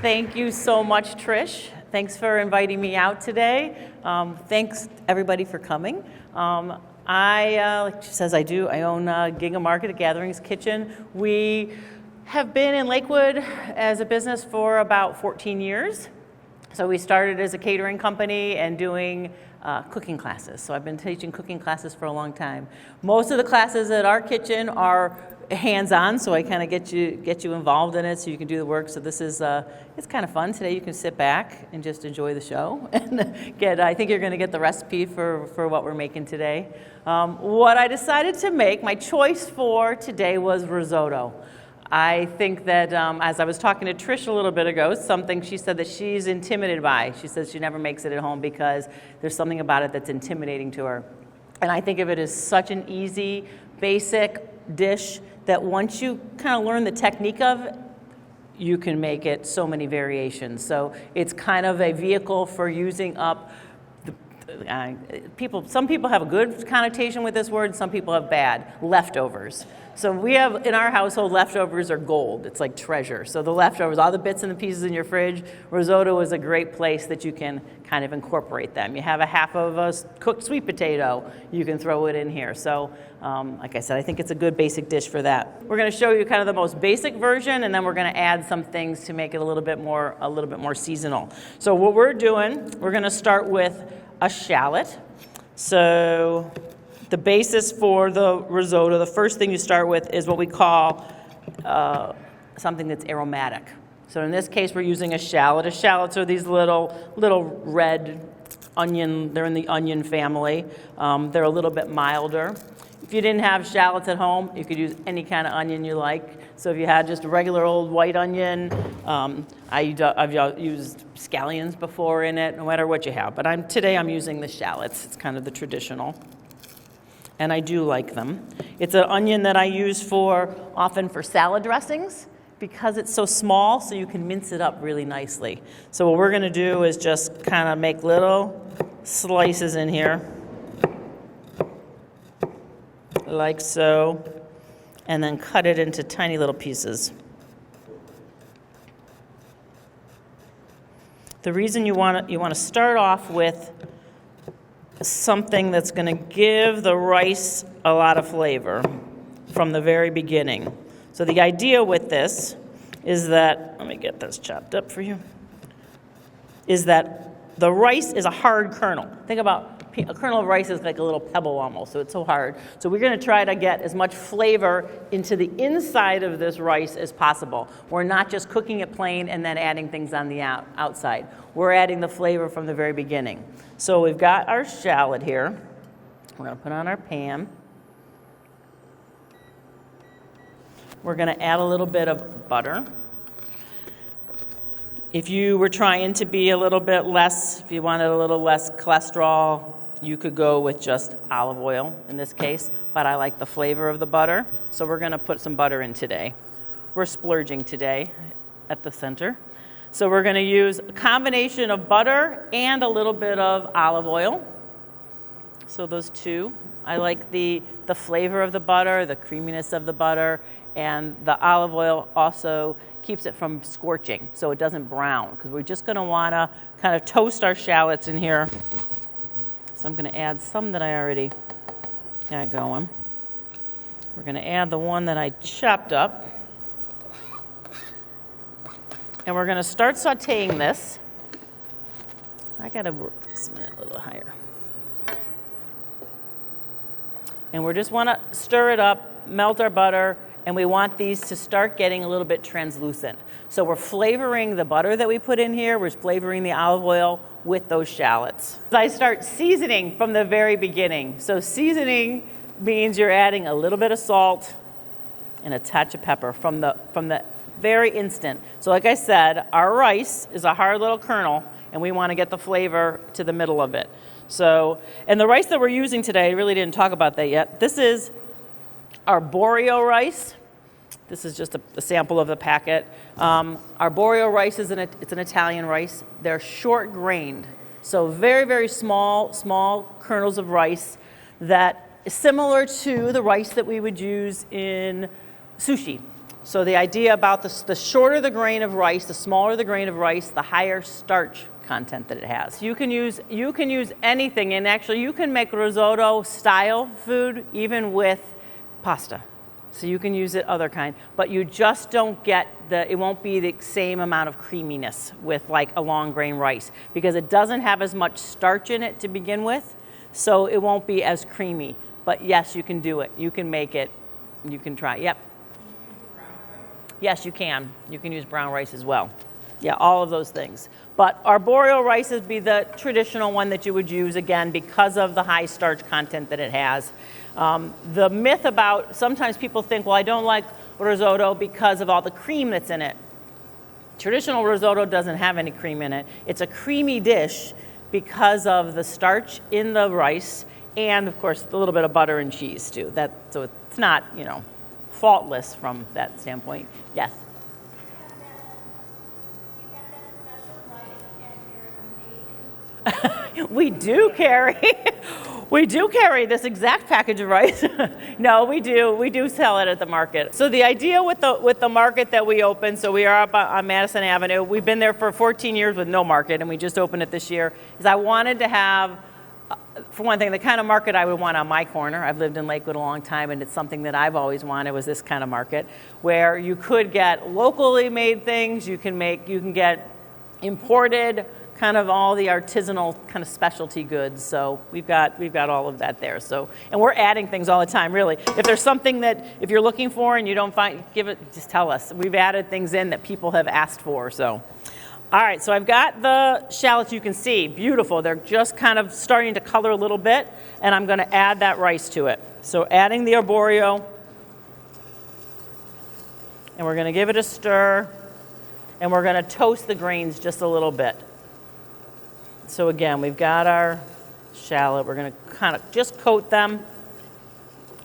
Thank you so much, Trish. Thanks for inviting me out today. Thanks everybody for coming. Like she says, I own Gingham Market at Gatherings Kitchen. We have been in Lakewood as a business for about 14 years. So we started as a catering company and doing cooking classes. So I've been teaching cooking classes for a long time. Most of the classes at our kitchen are hands-on, so I kind of get you involved in it so you can do the work. So this is it's kind of fun. Today you can sit back and just enjoy the show and I think you're going to get the recipe for what we're making today. What I decided to make, my choice for today was risotto. I think that as I was talking to Trish a little bit ago, something she said that she's intimidated by. She says she never makes it at home because there's something about it that's intimidating to her. And I think of it as such an easy, basic dish that once you kind of learn the technique of it, you can make it so many variations. So it's kind of a vehicle for using up some people have a good connotation with this word, some people have bad, leftovers. So we have, in our household, leftovers are gold. It's like treasure. So the leftovers, all the bits and the pieces in your fridge, risotto is a great place that you can kind of incorporate them. You have a half of a cooked sweet potato, you can throw it in here. So like I said, I think it's a good basic dish for that. We're going to show you kind of the most basic version, and then we're going to add some things to make it a little bit more seasonal. So what we're doing, we're going to start with a shallot. So the basis for the risotto, the first thing you start with is what we call something that's aromatic. So in this case, we're using a shallot. Shallots are these little red onion. They're in the onion family. They're a little bit milder. If you didn't have shallots at home, you could use any kind of onion you like. So if you had just a regular old white onion, I've used scallions before in it, no matter what you have. But today I'm using the shallots. It's kind of the traditional. And I do like them. It's an onion that I use often for salad dressings because it's so small, so you can mince it up really nicely. So what we're going to do is just kind of make little slices in here, like so, and then cut it into tiny little pieces. The reason you want to start off with something that's going to give the rice a lot of flavor from the very beginning. So the idea with this is that, let me get this chopped up for you, is that the rice is a hard kernel. Think about a kernel of rice is like a little pebble almost, so it's so hard. So we're going to try to get as much flavor into the inside of this rice as possible. We're not just cooking it plain and then adding things on the outside. We're adding the flavor from the very beginning. So we've got our shallot here. We're going to put on our pan. We're going to add a little bit of butter. If you were trying to be a little bit less, if you wanted a little less cholesterol, you could go with just olive oil in this case, but I like the flavor of the butter, so we're going to put some butter in today. We're splurging today at the center. So we're going to use a combination of butter and a little bit of olive oil. So those two. I like the flavor of the butter, the creaminess of the butter, and the olive oil also keeps it from scorching so it doesn't brown, because we're just going to want to kind of toast our shallots in here. So I'm going to add some that I already got going. We're going to add the one that I chopped up. And we're going to start sauteing this. I got to work this a little higher. And we just want to stir it up, melt our butter, and we want these to start getting a little bit translucent. So we're flavoring the butter that we put in here, we're flavoring the olive oil with those shallots. I start seasoning from the very beginning. So seasoning means you're adding a little bit of salt and a touch of pepper from the very instant. So like I said, our rice is a hard little kernel, and we want to get the flavor to the middle of it. So, and the rice that we're using today, I really didn't talk about that yet. This is arborio rice. This is just a sample of the packet. Arborio rice it's an Italian rice. They're short grained, so very, very small kernels of rice that is similar to the rice that we would use in sushi. So the idea about the shorter the grain of rice, the smaller the grain of rice, the higher starch content that it has. You can use anything, and actually you can make risotto style food even with pasta. So you can use it other kind, but you just don't get it won't be the same amount of creaminess with like a long grain rice because it doesn't have as much starch in it to begin with, so it won't be as creamy. But yes, you can do it. You can make it. You can try. Yep. Yes, you can. You can use brown rice as well. Yeah, all of those things. But arboreal rice would be the traditional one that you would use, again, because of the high starch content that it has. The myth about, sometimes people think, well, I don't like risotto because of all the cream that's in it. Traditional risotto doesn't have any cream in it. It's a creamy dish because of the starch in the rice and, of course, a little bit of butter and cheese, too. So it's not, faultless from that standpoint. Yes? We do carry this exact package of rice. No, we do sell it at the market. So the idea with the market that we opened, so we are up on Madison Avenue. We've been there for 14 years with no market, and we just opened it this year. Is I wanted to have, for one thing, the kind of market I would want on my corner. I've lived in Lakewood a long time, and it's something that I've always wanted was this kind of market where you could get locally made things. You can get imported, kind of all the artisanal kind of specialty goods. So we've got all of that there. So, and we're adding things all the time, really. If there's something that if you're looking for and you don't find, just tell us. We've added things in that people have asked for. So, all right. So I've got the shallots. You can see beautiful. They're just kind of starting to color a little bit, and I'm going to add that rice to it. So adding the arborio, and we're going to give it a stir, and we're going to toast the grains just a little bit. So again, we've got our shallot. We're going to kind of just coat them.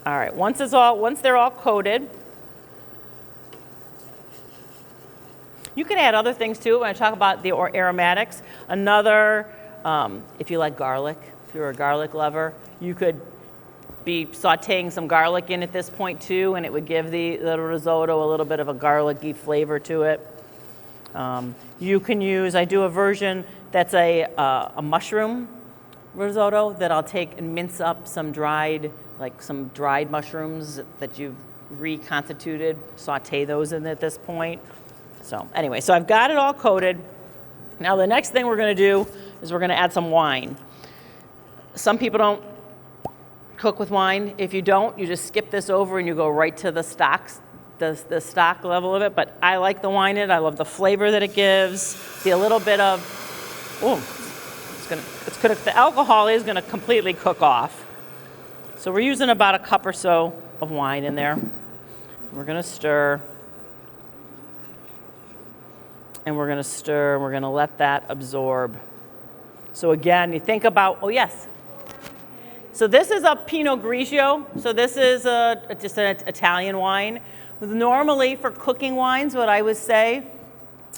All right, once they're all coated, you can add other things too when I talk about the aromatics. Another, if you like garlic, if you're a garlic lover, you could be sauteing some garlic in at this point too, and it would give the risotto a little bit of a garlicky flavor to it. You can use, I do a version that's a mushroom risotto that I'll take and mince up some dried mushrooms that you've reconstituted, saute those in at this point. So anyway, so I've got it all coated. Now the next thing we're going to do is we're going to add some wine. Some people don't cook with wine. If you don't, you just skip this over and you go right to the stocks. The stock level of it, but I like the wine in it. I love the flavor that it gives. The little bit of, the alcohol is gonna completely cook off. So we're using about a cup or so of wine in there. We're gonna stir, and we're gonna let that absorb. So again, you think about, So this is a Pinot Grigio. So this is just an Italian wine. Normally, for cooking wines, what I would say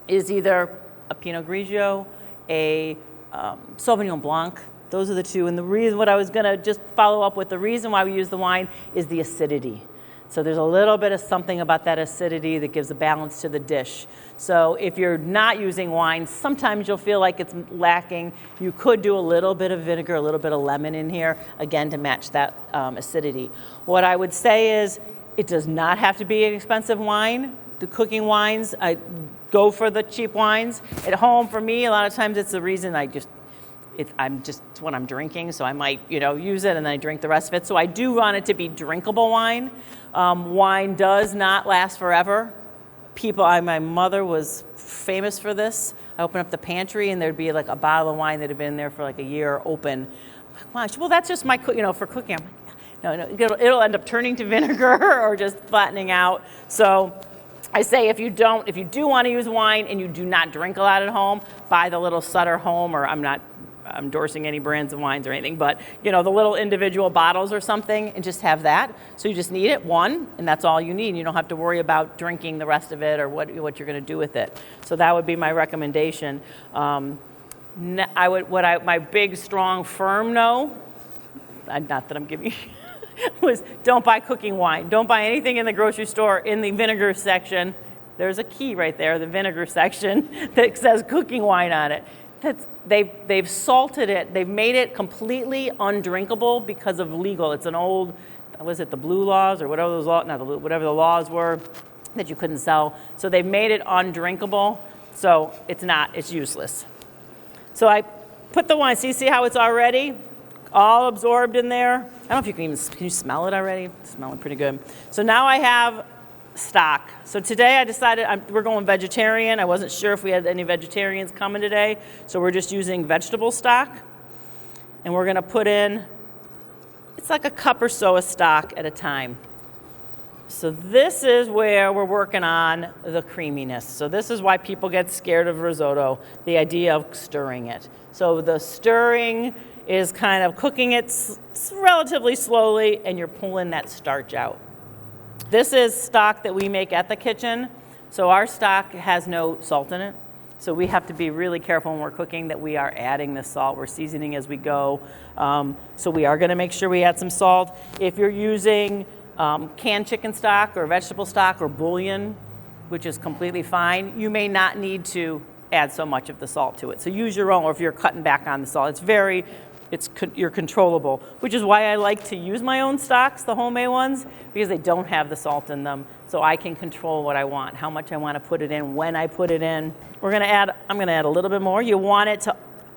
is either a Pinot Grigio, a Sauvignon Blanc. Those are the two. And the reason, what I was going to just follow up with, the reason why we use the wine is the acidity. So there's a little bit of something about that acidity that gives a balance to the dish. So if you're not using wine, sometimes you'll feel like it's lacking. You could do a little bit of vinegar, a little bit of lemon in here, again, to match that acidity. What I would say is, it does not have to be an expensive wine. The cooking wines, I go for the cheap wines. At home, for me, a lot of times it's the reason it's when I'm drinking, so I might, use it and then I drink the rest of it. So I do want it to be drinkable wine. Wine does not last forever. My mother was famous for this. I opened up the pantry and there'd be like a bottle of wine that had been there for like a year open. I'm like, well, that's just for cooking. I'm like, no, it'll end up turning to vinegar or just flattening out. So I say if you do want to use wine and you do not drink a lot at home, buy the little Sutter Home, or I'm not endorsing any brands of wines or anything, but the little individual bottles or something, and just have that. So you just need it, one, and that's all you need. You don't have to worry about drinking the rest of it or what you're going to do with it. So that would be my recommendation. My big, strong, firm no, not that I'm giving you, was don't buy cooking wine. Don't buy anything in the grocery store in the vinegar section. There's a key right there, the vinegar section, that says cooking wine on it. They've salted it. They've made it completely undrinkable because of legal. It's an old, was it the blue laws or whatever those laws, whatever the laws were that you couldn't sell. So they've made it undrinkable. So it's useless. So I put the wine. See how it's already all absorbed in there? I don't know if you can you smell it already? It's smelling pretty good. So now I have stock. So today I decided we're going vegetarian. I wasn't sure if we had any vegetarians coming today. So we're just using vegetable stock. And we're going to put in, it's like a cup or so of stock at a time. So this is where we're working on the creaminess. So this is why people get scared of risotto, the idea of stirring it. So the stirring is kind of cooking it relatively slowly, and you're pulling that starch out. This is stock that we make at the kitchen. So our stock has no salt in it. So we have to be really careful when we're cooking that we are adding the salt. We're seasoning as we go. So we are going to make sure we add some salt. If you're using canned chicken stock or vegetable stock or bouillon, which is completely fine, you may not need to add so much of the salt to it. So use your own, or if you're cutting back on the salt. You're controllable, which is why I like to use my own stocks, the homemade ones, because they don't have the salt in them. So I can control what I want, how much I want to put it in, when I put it in. I'm going to add a little bit more. You want it to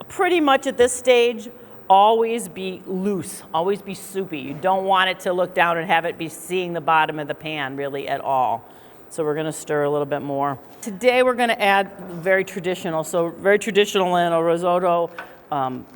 pretty much at this stage always be loose, always be soupy. You don't want it to look down and have it be seeing the bottom of the pan really at all. So we're going to stir a little bit more. Today we're going to add very traditional in a risotto.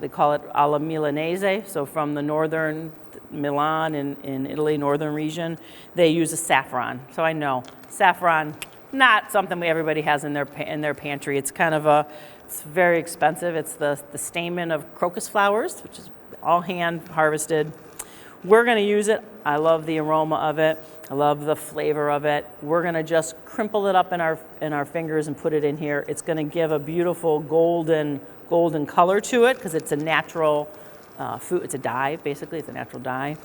They call it alla Milanese, so from the northern Milan in Italy, northern region, they use a saffron. So I know saffron, not something everybody has in their pantry. It's it's very expensive. It's the stamen of crocus flowers, which is all hand harvested. We're going to use it. I love the aroma of it. I love the flavor of it. We're going to just crimple it up in our fingers and put it in here. It's going to give a beautiful golden color to it because it's a natural food. It's a dye, basically. It's a natural dye.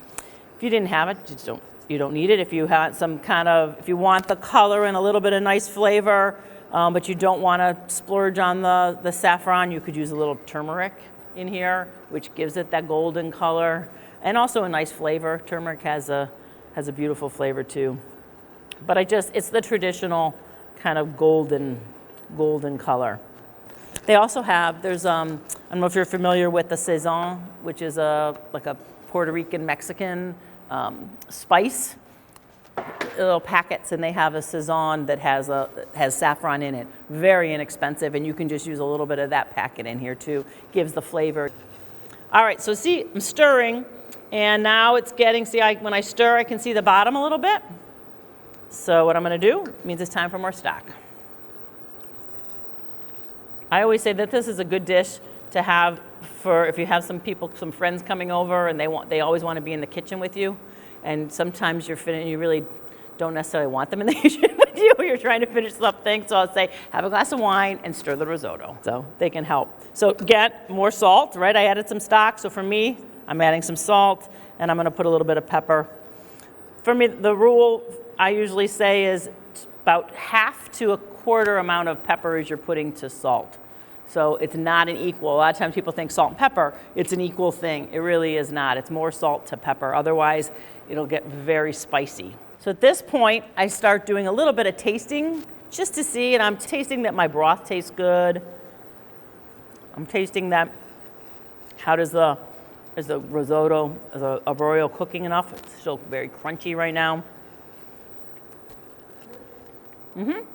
If you didn't have it, you don't need it. If you have if you want the color and a little bit of nice flavor, but you don't want to splurge on the saffron, you could use a little turmeric in here, which gives it that golden color and also a nice flavor. Turmeric has a beautiful flavor too. But it's the traditional kind of golden color. They also have, I don't know if you're familiar with the sazon, which is like a Puerto Rican Mexican spice, little packets, and they have a sazon that has saffron in it. Very inexpensive, and you can just use a little bit of that packet in here too. Gives the flavor. All right, so see, I'm stirring, and now it's getting, when I stir, I can see the bottom a little bit. So what I'm going to do means it's time for more stock. I always say that this is a good dish to have for if you have some friends coming over, and they always want to be in the kitchen with you, and sometimes you really don't necessarily want them in the kitchen with you. You're trying to finish something, so I'll say have a glass of wine and stir the risotto, so they can help. So get more salt, right? I added some stock, so for me, I'm adding some salt, and I'm going to put a little bit of pepper. For me, the rule I usually say is about half to a quarter amount of pepper as you're putting to salt. So it's not an equal. A lot of times people think salt and pepper, it's an equal thing. It really is not. It's more salt to pepper. Otherwise, it'll get very spicy. So at this point, I start doing a little bit of tasting just to see, and I'm tasting that my broth tastes good. I'm tasting that, is the risotto, is the arborio cooking enough? It's still very crunchy right now. Mm-hmm.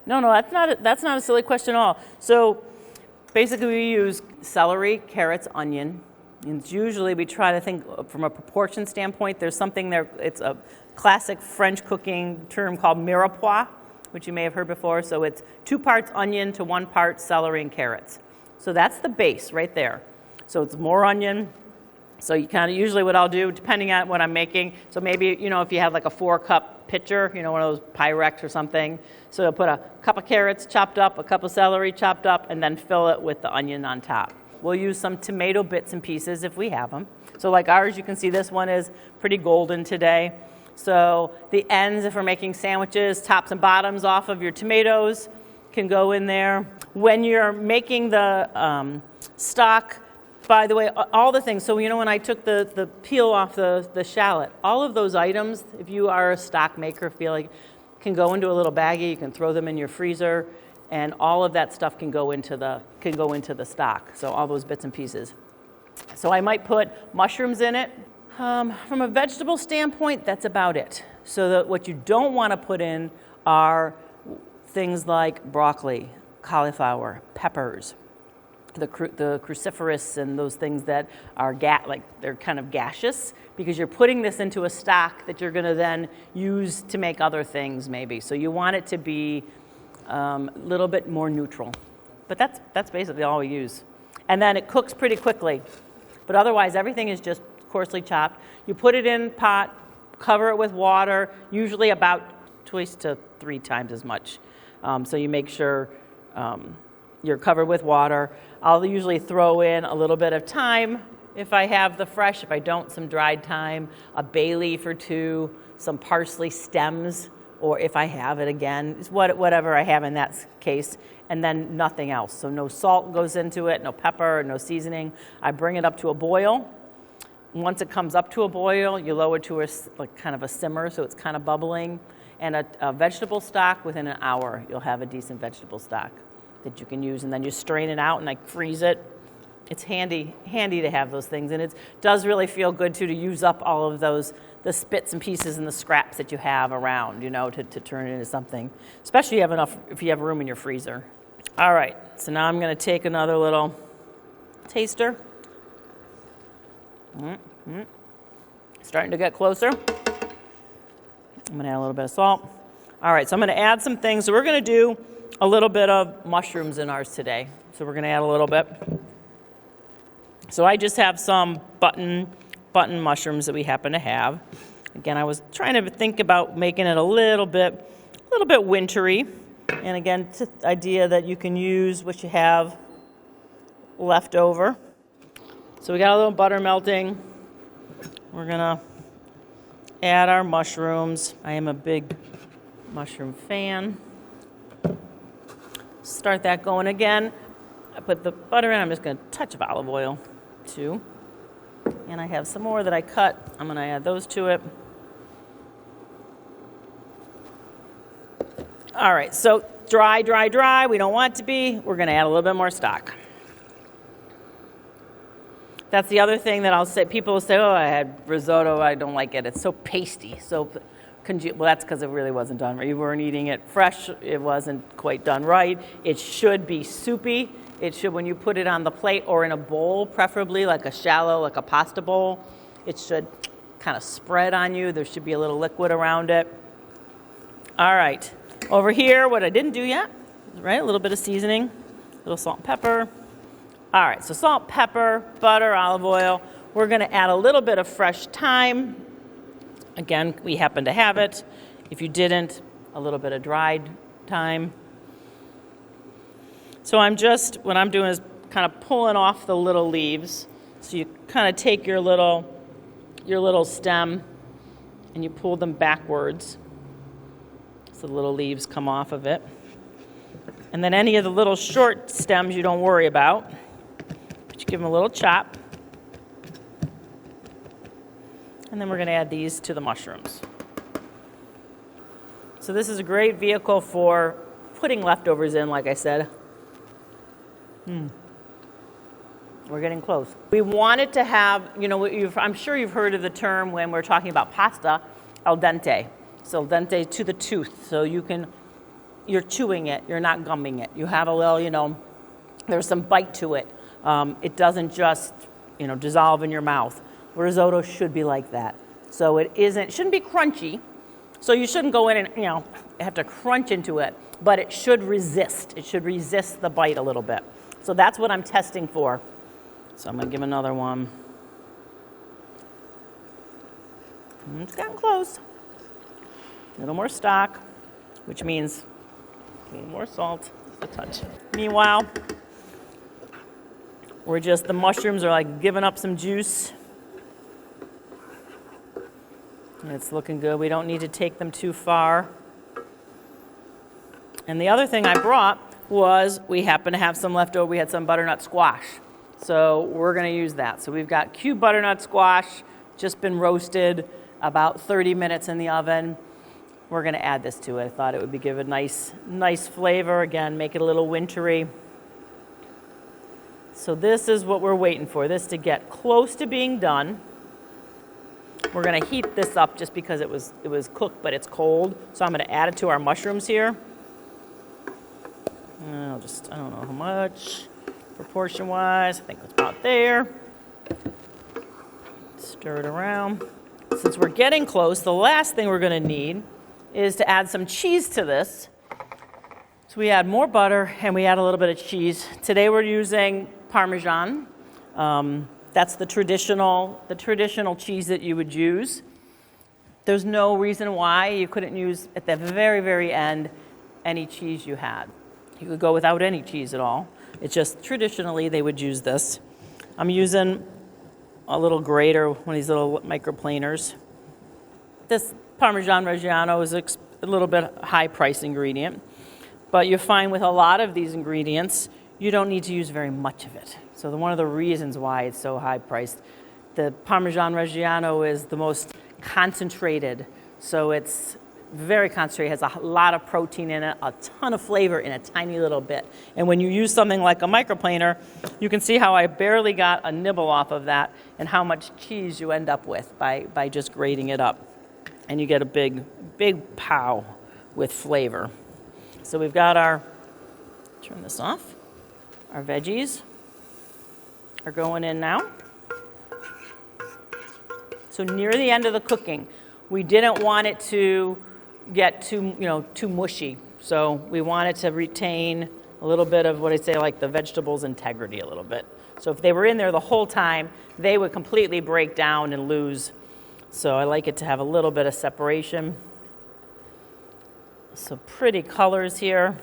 No, that's not a silly question at all. So basically we use celery, carrots, onion. And usually we try to think from a proportion standpoint. There's something there, it's a classic French cooking term called mirepoix, which you may have heard before. So it's 2 parts onion to 1 part celery and carrots. So that's the base right there. So it's more onion. So you usually what I'll do, depending on what I'm making, so maybe, if you have like a 4-cup pitcher, one of those Pyrex or something, so I'll put a cup of carrots chopped up, a cup of celery chopped up, and then fill it with the onion on top. We'll use some tomato bits and pieces if we have them. So like ours, you can see this one is pretty golden today. So the ends, if we're making sandwiches, tops and bottoms off of your tomatoes can go in there. When you're making the stock, by the way, all the things, so when I took the peel off the shallot, all of those items, if you are a stock maker, can go into a little baggie, you can throw them in your freezer, and all of that stuff can go into the stock, so all those bits and pieces. So I might put mushrooms in it. From a vegetable standpoint, that's about it. So what you don't want to put in are things like broccoli, cauliflower, peppers, the cruciferous and those things that are they're kind of gaseous, because you're putting this into a stock that you're going to then use to make other things maybe. So you want it to be a little bit more neutral. But that's basically all we use. And then it cooks pretty quickly. But otherwise, everything is just coarsely chopped. You put it in pot, cover it with water, usually about twice to 3 times as much. So you make sure you're covered with water. I'll usually throw in a little bit of thyme if I have the fresh. If I don't, some dried thyme, a bay leaf or 2, some parsley stems, or if I have it again, it's whatever I have in that case, and then nothing else. So no salt goes into it, no pepper, no seasoning. I bring it up to a boil. Once it comes up to a boil, you lower it to kind of a simmer, so it's kind of bubbling. And a vegetable stock, within an hour, you'll have a decent vegetable stock that you can use. And then you strain it out and freeze it. It's handy to have those things. And it does really feel good, too, to use up all of the bits and pieces and the scraps that you have around, to turn it into something. Especially if you have room in your freezer. All right, so now I'm going to take another little taster. Starting to get closer. I'm going to add a little bit of salt. All right, so I'm going to add some things. So we're going to do a little bit of mushrooms in ours today. So we're going to add a little bit. So I just have some button mushrooms that we happen to have. Again, I was trying to think about making it a little bit wintry. And again, it's the idea that you can use what you have left over. So we got a little butter melting. We're going to add our mushrooms. I am a big mushroom fan. Start that going again. I put the butter in. I'm just going to touch of olive oil, too. And I have some more that I cut. I'm going to add those to it. All right, so dry. We don't want it to be. We're going to add a little bit more stock. That's the other thing that I'll say. People will say, oh, I had risotto. I don't like it. It's so pasty. Well, that's because it really wasn't done right. You weren't eating it fresh. It wasn't quite done right. It should be soupy. It should, when you put it on the plate or in a bowl, preferably like a pasta bowl, it should kind of spread on you. There should be a little liquid around it. All right. Over here, what I didn't do yet, right? A little bit of seasoning, a little salt and pepper. All right, so salt, pepper, butter, olive oil. We're going to add a little bit of fresh thyme. Again, we happen to have it. If you didn't, a little bit of dried thyme. So what I'm doing is kind of pulling off the little leaves. So you kind of take your little stem and you pull them backwards. So the little leaves come off of it. And then any of the little short stems you don't worry about. But you give them a little chop. And then we're going to add these to the mushrooms. So this is a great vehicle for putting leftovers in, like I said. We're getting close. We wanted to have, I'm sure you've heard of the term when we're talking about pasta, al dente. So al dente to the tooth. So you're chewing it, you're not gumming it. You have a little, there's some bite to it. It doesn't just, dissolve in your mouth. Risotto should be like that. So it shouldn't be crunchy. So you shouldn't go in and, have to crunch into it, but it should resist. It should resist the bite a little bit. So that's what I'm testing for. So I'm going to give another one. It's gotten close. A little more stock, which means a little more salt, just a touch. Meanwhile, the mushrooms are like giving up some juice. And it's looking good. We don't need to take them too far. And the other thing I brought was we happen to have some left over. We had some butternut squash. So we're going to use that. So we've got cubed butternut squash, just been roasted, about 30 minutes in the oven. We're going to add this to it. I thought it would give a nice flavor. Again, make it a little wintry. So this is what we're waiting for, this to get close to being done. We're going to heat this up just because it was cooked, but it's cold. So I'm going to add it to our mushrooms here. I don't know how much, proportion-wise. I think it's about there. Stir it around. Since we're getting close, the last thing we're going to need is to add some cheese to this. So we add more butter and we add a little bit of cheese. Today we're using Parmesan. That's the traditional cheese that you would use. There's no reason why you couldn't use, at the very, very end, any cheese you had. You could go without any cheese at all. It's just traditionally they would use this. I'm using a little grater, one of these little microplaners. This Parmesan Reggiano is a little bit high-priced ingredient, but you find with a lot of these ingredients, you don't need to use very much of it. So one of the reasons why it's so high-priced, the Parmesan Reggiano is the most concentrated, so it's very concentrated, has a lot of protein in it, a ton of flavor in a tiny little bit. And when you use something like a microplaner, you can see how I barely got a nibble off of that and how much cheese you end up with by just grating it up. And you get a big pow with flavor. So we've got turn this off, our veggies are going in now. So near the end of the cooking, we didn't want it to get too mushy. So we wanted to retain a little bit of what I say, like the vegetable's integrity a little bit. So if they were in there the whole time, they would completely break down and lose. So I like it to have a little bit of separation. So pretty colors here.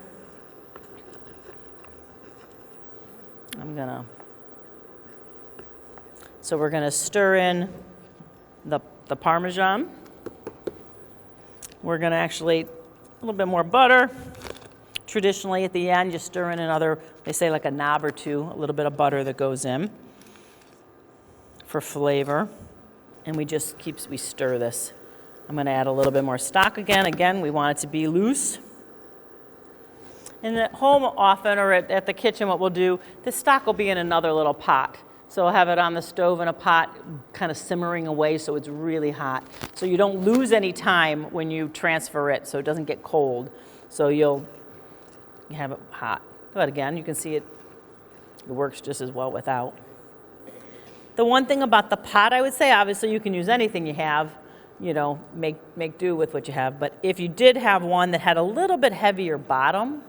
So we're gonna stir in the Parmesan. We're going to actually, a little bit more butter. Traditionally, at the end, you stir in another, they say like a knob or two, a little bit of butter that goes in for flavor. And we stir this. I'm going to add a little bit more stock again. Again, we want it to be loose. And at home often, or at the kitchen, what we'll do, the stock will be in another little pot. So I'll have it on the stove in a pot, kind of simmering away so it's really hot. So you don't lose any time when you transfer it so it doesn't get cold. So you have it hot. But again, you can see it works just as well without. The one thing about the pot, I would say, obviously you can use anything you have, make do with what you have. But if you did have one that had a little bit heavier bottom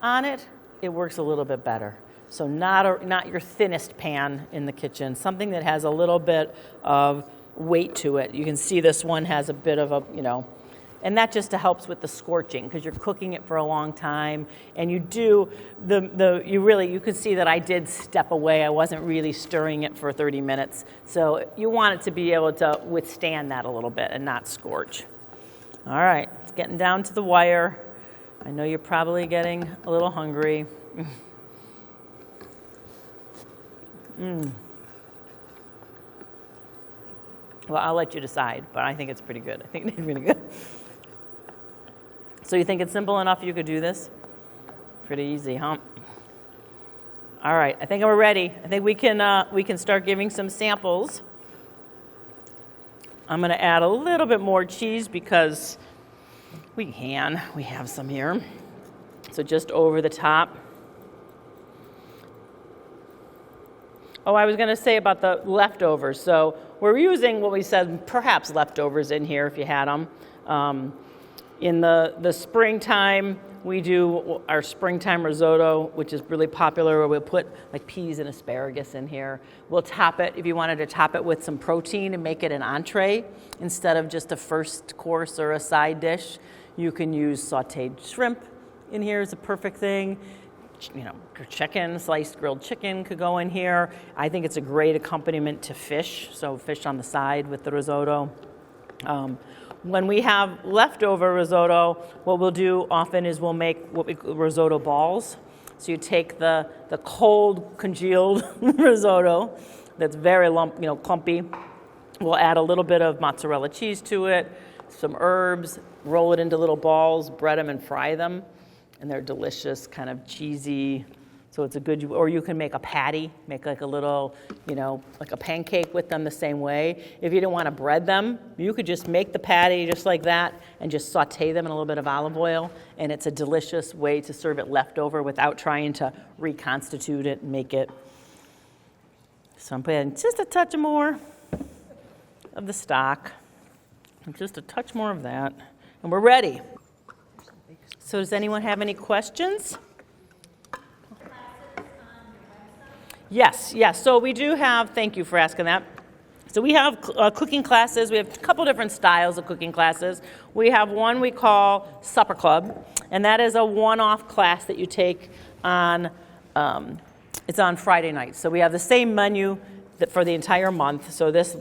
on it, it works a little bit better. So not your thinnest pan in the kitchen, something that has a little bit of weight to it. You can see this one has a bit of and that just helps with the scorching because you're cooking it for a long time. And you could see that I did step away. I wasn't really stirring it for 30 minutes. So you want it to be able to withstand that a little bit and not scorch. All right, it's getting down to the wire. I know you're probably getting a little hungry. Well, I'll let you decide, but I think it's pretty good. I think it's really good. So you think it's simple enough you could do this? Pretty easy, huh? All right, I think we're ready. I think we can start giving some samples. I'm going to add a little bit more cheese because we have some here. So just over the top. Oh, I was going to say about the leftovers. So we're using what we said, perhaps leftovers in here if you had them. In the springtime, we do our springtime risotto, which is really popular, where we'll put like peas and asparagus in here. We'll top it, if you wanted to top it with some protein and make it an entree instead of just a first course or a side dish. You can use sauteed shrimp in here is a perfect thing. chicken, sliced grilled chicken could go in here. I think it's a great accompaniment to fish, so fish on the side with the risotto. When we have leftover risotto, what we'll do often is we'll make what we call risotto balls. So you take the cold, congealed risotto that's very clumpy. We'll add a little bit of mozzarella cheese to it, some herbs, roll it into little balls, bread them and fry them. And they're delicious, kind of cheesy. So it's a good, or you can make a patty, make like a little, like a pancake with them the same way. If you didn't want to bread them, you could just make the patty just like that and just saute them in a little bit of olive oil. And it's a delicious way to serve it leftover without trying to reconstitute it and make it. So I'm putting just a touch more of the stock, just a touch more of that, and we're ready. So does anyone have any questions? Yes. So we do have, thank you for asking that. So we have cooking classes. We have a couple different styles of cooking classes. We have one we call Supper Club, and that is a one-off class that you take on, it's on Friday nights. So we have the same menu for the entire month. So this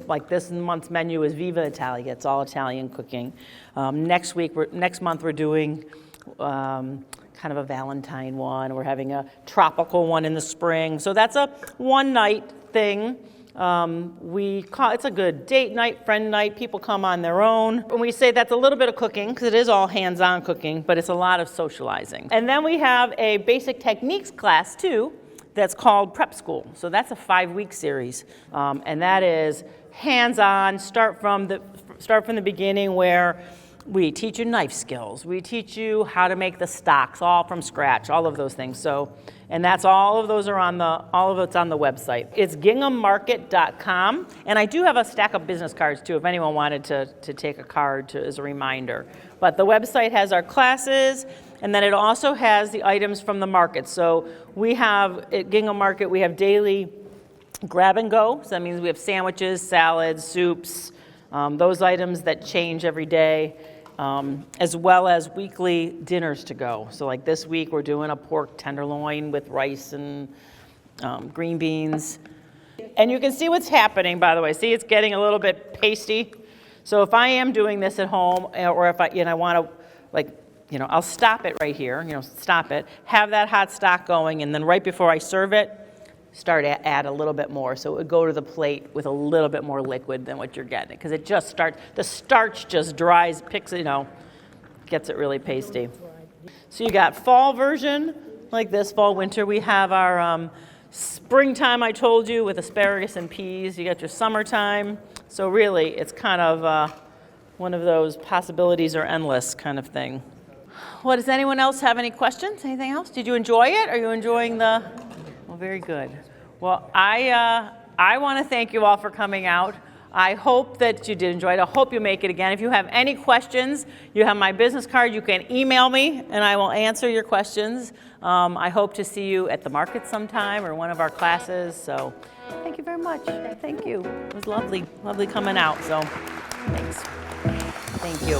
month's menu is Viva Italia. It's all Italian cooking. Next month we're doing kind of a Valentine one. We're having a tropical one in the spring. So that's a one-night thing. It's a good date night, friend night. People come on their own. When we say that's a little bit of cooking, because it is all hands-on cooking, but it's a lot of socializing. And then we have a basic techniques class, too, that's called Prep School. So that's a 5-week series. And that is hands-on, start from the beginning, where we teach you knife skills. We teach you how to make the stocks, all from scratch, all of those things. So, and that's all of it's on the website. It's ginghammarket.com. And I do have a stack of business cards too, if anyone wanted to take a card as a reminder. But the website has our classes, and then it also has the items from the market. So we have at Gingham Market, we have daily grab and go. So that means we have sandwiches, salads, soups, those items that change every day. As well as weekly dinners to go. So like this week, we're doing a pork tenderloin with rice and green beans. And you can see what's happening, by the way. See, it's getting a little bit pasty. So if I am doing this at home, or if I want to, I'll stop it right here, stop it, have that hot stock going, and then right before I serve it, start to add a little bit more. So it would go to the plate with a little bit more liquid than what you're getting, because it just the starch just dries, gets it really pasty. So you got fall version, like this, fall, winter. We have our springtime, I told you, with asparagus and peas. You got your summertime. So really, it's kind of one of those possibilities are endless kind of thing. Well, does anyone else have any questions? Anything else? Did you enjoy it? Are you enjoying the... Well, very good. Well, I want to thank you all for coming out. I hope that you did enjoy it. I hope you make it again. If you have any questions, you have my business card. You can email me, and I will answer your questions. I hope to see you at the market sometime or one of our classes. So thank you very much. Thank you. It was lovely coming out. So thanks. Thank you.